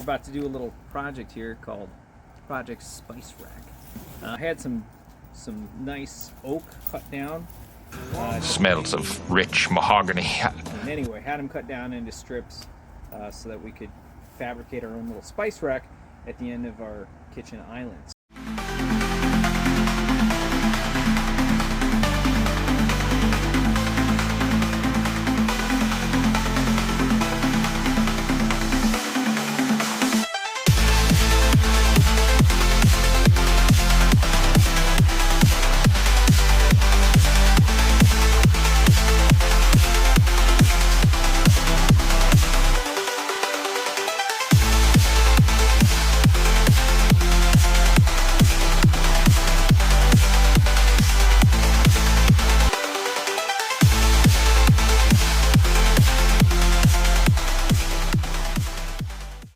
We're about to do a little project here called Project Spice Rack. I had some nice oak cut down. Smells of rich mahogany. And anyway, had them cut down into strips so that we could fabricate our own little spice rack at the end of our kitchen island.